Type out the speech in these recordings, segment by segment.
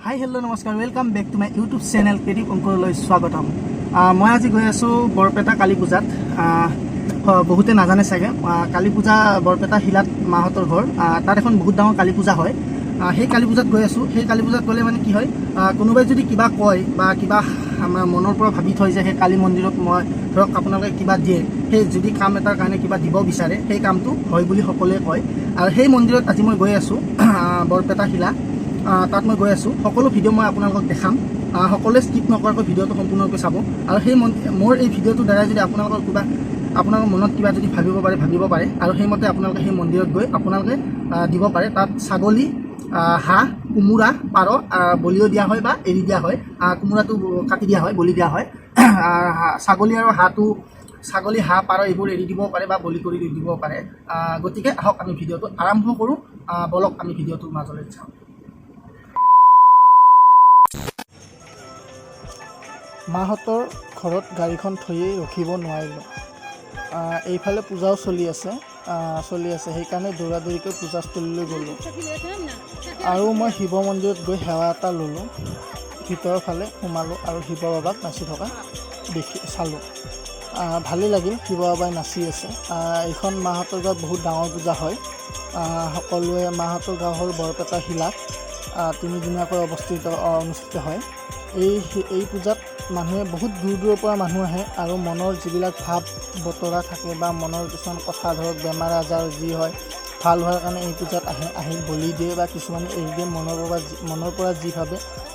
হাই hello' নমস্কাৰ welcome back to my YouTube channel creative অংকুৰলৈ স্বাগতম। মই আজি গৈ আছোঁ বৰপেটা কালী পূজাত। বহুতে নাজানে চাগে কালী পূজা বৰপেটা শিলাত মাহঁতৰ ঘৰ, তাত এখন বহুত ডাঙৰ কালী পূজা হয়। সেই কালী পূজাত গৈ আছোঁ। সেই কালী পূজাত গ'লে মানে কি হয়, কোনোবাই যদি কিবা কয় বা কিবা আমাৰ মনৰ পৰা ভাবি থয় যে সেই কালী মন্দিৰত মই ধৰক আপোনালোকে কিবা দিয়ে, সেই যদি কাম এটাৰ কাৰণে কিবা দিব বিচাৰে সেই কামটো হয় বুলি সকলোৱে কয়। আৰু সেই মন্দিৰত আজি মই গৈ আছোঁ, বৰপেটা শিলা তাত মই গৈ আছোঁ। সকলো ভিডিঅ' মই আপোনালোকক দেখাম, সকলোৱে স্কিপ নকৰাকৈ ভিডিঅ'টো সম্পূৰ্ণৰূপে চাব। আৰু সেই মোৰ এই ভিডিঅ'টোৰ দ্বাৰাই যদি আপোনালোকৰ মনত কিবা যদি ভাবিব পাৰে আৰু সেইমতে আপোনালোকে সেই মন্দিৰত গৈ আপোনালোকে দিব পাৰে। তাত ছাগলী, হাঁহ, কোমোৰা, পাৰ বলিও দিয়া হয় বা এৰি দিয়া হয়। কোমোৰাটো কাটি দিয়া হয়, বলি দিয়া হয়। ছাগলী আৰু ছাগলী, হাঁহ, পাৰ এইবোৰ এৰি দিব পাৰে বা বলি কৰি দিব পাৰে। গতিকে আহক আমি ভিডিঅ'টো আৰম্ভ কৰোঁ। বলক আমি ভিডিঅ'টোৰ মাজলৈ যাওঁ। মাহঁতৰ ঘৰত গাড়ীখন থৈয়েই ৰখিব নোৱাৰিলোঁ। এইফালে পূজাও চলি আছে সেইকাৰণে দৌৰাদৌৰিকৈ পূজাস্থলীলৈ গ'লোঁ। আৰু মই শিৱ মন্দিৰত গৈ সেৱা এটা ল'লোঁ। ভিতৰৰ ফালে সোমালোঁ আৰু শিৱ বাবাক নাচি থকা চালোঁ। ভালেই লাগিল, শিৱ বাবাই নাচি আছে। এইখন মাহঁতৰ গাঁৱত বহুত ডাঙৰ পূজা হয়। সকলোৱে মাহঁতৰ গাঁও হ'ল বৰপেটা শিলাত, 3 দিনীয়াকৈ অনুষ্ঠিত হয়। এই পূজাত মানুহে বহুত দূৰ দূৰৰ পৰা মানুহ আহে আৰু মনৰ যিবিলাক ভাৱ বতৰা থাকে বা মনৰ কিছুমান কথা, ধৰক বেমাৰ আজাৰ যি হয় ভাল হোৱাৰ কাৰণে এই পূজাত আহি বলি দিয়ে বা কিছুমানে এৰি দিয়ে। মনৰ পৰা যি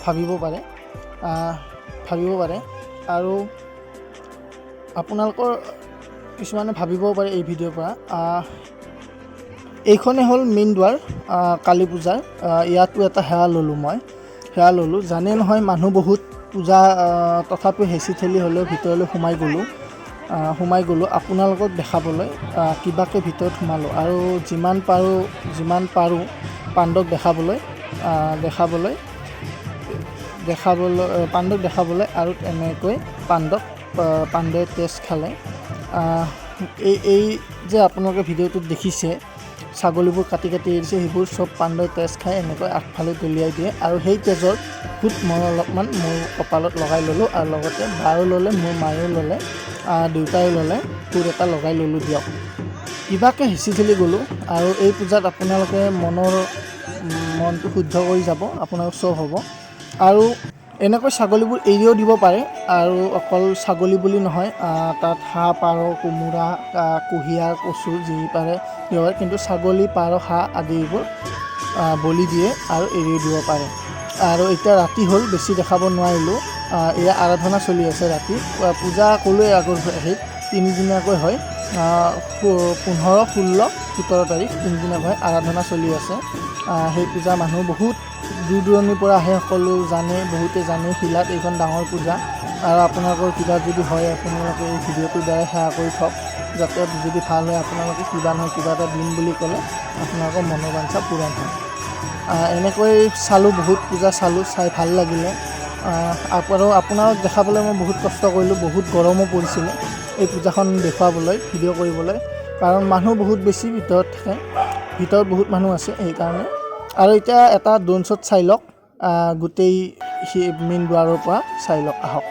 ভাবিব পাৰে। আৰু আপোনালোকৰ কিছুমানে ভাবিবও পাৰে এই ভিডিঅ'ৰ পৰা। এইখনেই হ'ল মেইন দুৱাৰ কালী পূজাৰ। ইয়াতো এটা সেৱা ল'লোঁ। জানেই নহয় মানুহ বহুত, পূজা তথাপিও হেঁচি ঠেলি হ'লেও ভিতৰলৈ সোমাই গ'লোঁ আপোনালোকক দেখাবলৈ। কিবাকৈ ভিতৰত সোমালোঁ আৰু যিমান পাৰোঁ পাণ্ডৱক দেখাবলৈ আৰু এনেকৈ পাণ্ডৱে তেজ খালে। এই যে আপোনালোকে ভিডিঅ'টোত দেখিছে ছাগলীবোৰ কাটি এৰিছে, সেইবোৰ চব পাণ্ডৱে তেজ খাই এনেকৈ আগফালে দলিয়াই দিয়ে। আৰু সেই তেজৰ ফুট মই অলপমান মোৰ কপালত লগাই ল'লোঁ আৰু লগতে বাও ল'লে, মোৰ মায়েও ল'লে, দেউতাইও ল'লে, ফুট এটা লগাই ল'লোঁ দিয়ক। কিবাকৈ হেঁচি ঠেলি গ'লোঁ। আৰু এই পূজাত আপোনালোকে মনটো শুদ্ধ কৰি যাব, আপোনালোক চব হ'ব। আৰু এনেকৈ ছাগলীবোৰ এৰিও দিব পাৰে। আৰু অকল ছাগলী বুলি নহয়, তাত হাঁহ, পাৰ, কোমোৰা, কুঁহিয়াৰ, কচু যি পাৰে দিব পাৰে। কিন্তু ছাগলী, পাৰ, হাঁহ আদিবোৰ বলি দিয়ে আৰু এৰিও দিব পাৰে। আৰু এতিয়া ৰাতি হ'ল, বেছি দেখাব নোৱাৰিলোঁ। এয়া আৰাধনা চলি আছে ৰাতি। পূজা ক'লোৱে আগৰ হেৰিত 3 দিনীয়াকৈ হয়। 15, 16, 17 তাৰিখ 3 দিনীয়াকৈ আৰাধনা চলি আছে। সেই পূজা মানুহ বহুত দূৰ দূৰণিৰ পৰা আহে। বহুতে জানে শিলাত এইখন ডাঙৰ পূজা। আৰু আপোনালোকৰ কিবা যদি হয় আপোনালোকে এই ভিডিঅ'টোৰ দ্বাৰা সেৱা কৰি থওক, যাতে যদি ভাল হয় আপোনালোকে কিবা নহয় কিবা এটা দিম বুলি ক'লে আপোনালোকৰ মনোবাঞ্ছা পূৰণ হয়। এনেকৈ চালোঁ, বহুত পূজা চাই ভাল লাগিলে। আৰু আপোনালোক দেখাবলৈ মই বহুত কষ্ট কৰিলোঁ। বহুত গৰমো পৰিছিলে এই পূজাখন দেখুৱাবলৈ, ভিডিঅ' কৰিবলৈ, কাৰণ মানুহ বহুত বেছি ভিতৰত বহুত মানুহ আছে সেইকাৰণে। আৰু এতিয়া এটা ড্ৰোন শ্বট চাই লওক, গোটেই মেইন দুৱাৰৰ পৰা চাই লওক, আহক।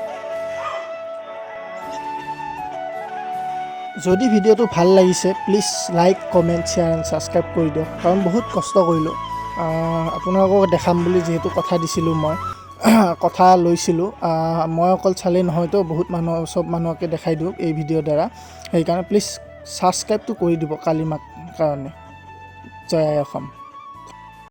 যদি ভিডিঅ'টো ভাল লাগিছে please like, comment, share and subscribe কৰি দিয়ক, কাৰণ বহুত কষ্ট কৰিলোঁ আপোনালোকক দেখাম বুলি। যিহেতু কথা দিছিলোঁ, কথা লৈছিলোঁ, মই অকল চালেই নহয়তো, চব মানুহকে দেখাই দিওঁ এই ভিডিঅ'ৰ দ্বাৰা। সেইকাৰণে প্লিজ ছাবস্ক্ৰাইবটো কৰি দিব কালী মাক কাৰণে। জয় আই অসম।